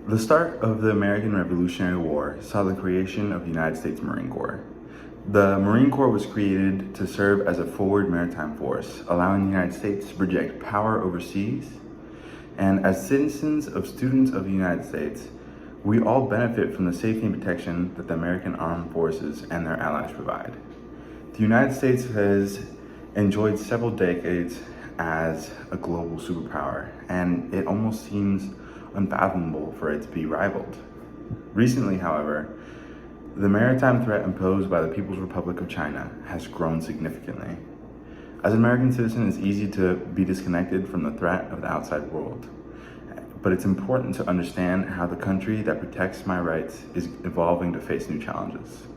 The start of the American Revolutionary War saw the creation of the United States Marine Corps. The Marine Corps was created to serve as a forward maritime force, allowing the United States to project power overseas. And as citizens of students of the United States, we all benefit from the safety and protection that the American Armed Forces and their allies provide. The United States has enjoyed several decades as a global superpower, and it almost seems unfathomable for it to be rivaled. Recently, however, the maritime threat imposed by the People's Republic of China has grown significantly. As an American citizen, it's easy to be disconnected from the threat of the outside world. But it's important to understand how the country that protects my rights is evolving to face new challenges.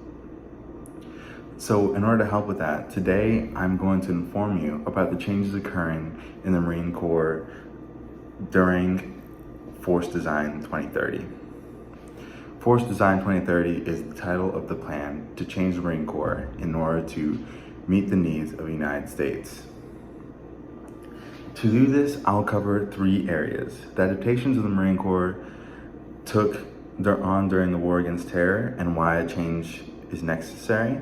So in order to help with that, today I'm going to inform you about the changes occurring in the Marine Corps during Force Design 2030. Force Design 2030 is the title of the plan to change the Marine Corps in order to meet the needs of the United States. To do this, I'll cover three areas: the adaptations of the Marine Corps took on during the war against terror and why a change is necessary,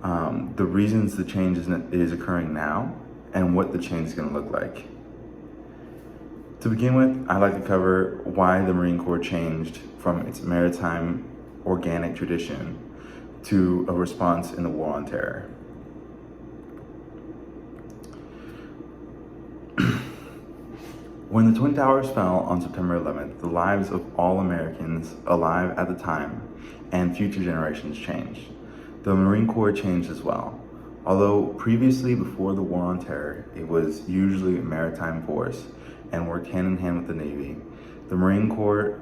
the reasons the change is occurring now, and what the change is going to look like. To begin with, I'd like to cover why the Marine Corps changed from its maritime organic tradition to a response in the war on terror. When the Twin Towers fell on September 11th, the lives of all Americans alive at the time and future generations changed. The Marine Corps changed as well. Although previously, before the war on terror, it was usually a maritime force and worked hand in hand with the Navy, the Marine Corps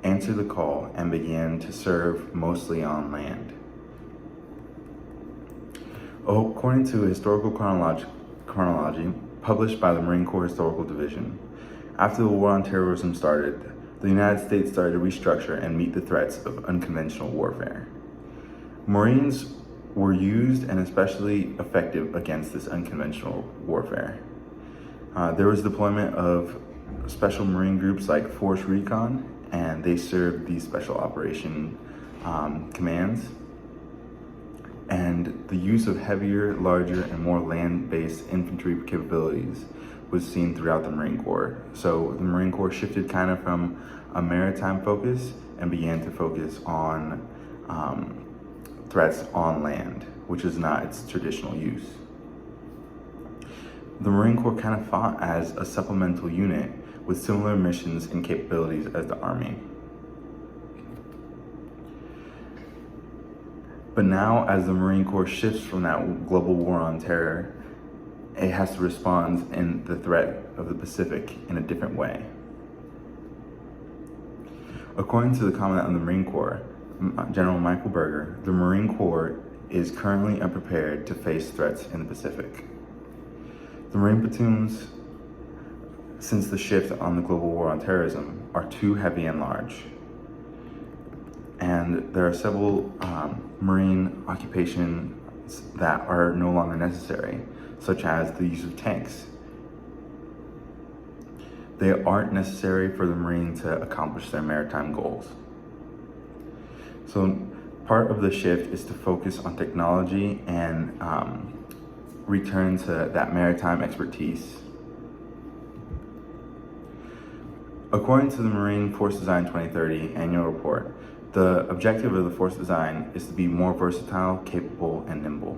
answered the call and began to serve mostly on land. According to a historical chronology published by the Marine Corps Historical Division, after the war on terrorism started, the United States started to restructure and meet the threats of unconventional warfare. Marines were used and especially effective against this unconventional warfare. There was deployment of special Marine groups like Force Recon, and they served these special operation commands. And the use of heavier, larger, and more land-based infantry capabilities was seen throughout the Marine Corps. So the Marine Corps shifted kind of from a maritime focus and began to focus on threats on land, which is not its traditional use. The Marine Corps kind of fought as a supplemental unit with similar missions and capabilities as the Army. But now, as the Marine Corps shifts from that global war on terror, it has to respond in the threat of the Pacific in a different way. According to the Commandant of the Marine Corps, General Michael Berger, the Marine Corps is currently unprepared to face threats in the Pacific. The Marine platoons, since the shift on the global war on terrorism, are too heavy and large. And there are several Marine occupations that are no longer necessary, such as the use of tanks. They aren't necessary for the Marine to accomplish their maritime goals. So part of the shift is to focus on technology and return to that maritime expertise. According to the Marine Force Design 2030 annual report, the objective of the Force Design is to be more versatile, capable, and nimble.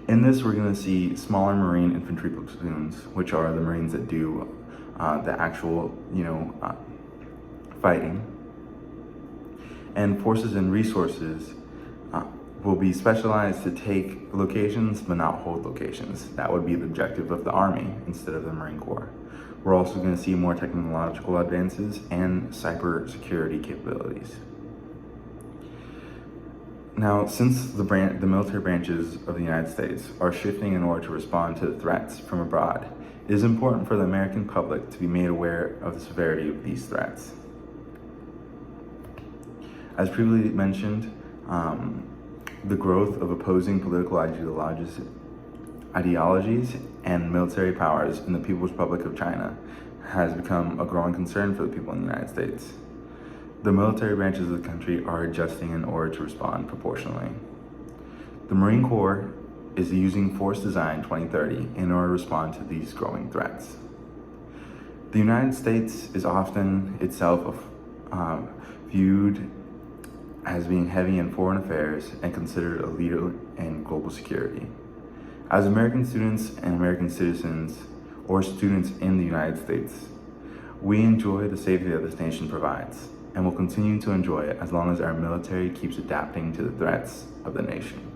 In this, we're going to see smaller Marine infantry platoons, which are the Marines that do the actual, fighting. And forces and resources will be specialized to take locations, but not hold locations. That would be the objective of the Army instead of the Marine Corps. We're also going to see more technological advances and cyber security capabilities. Now, since the military branches of the United States are shifting in order to respond to the threats from abroad, it is important for the American public to be made aware of the severity of these threats. As previously mentioned, the growth of opposing political ideologies and military powers in the People's Republic of China has become a growing concern for the people in the United States. The military branches of the country are adjusting in order to respond proportionally. The Marine Corps is using Force Design 2030 in order to respond to these growing threats. The United States is often itself viewed as being heavy in foreign affairs and considered a leader in global security. As American students and American citizens, or students in the United States, we enjoy the safety that this nation provides and will continue to enjoy it as long as our military keeps adapting to the threats of the nation.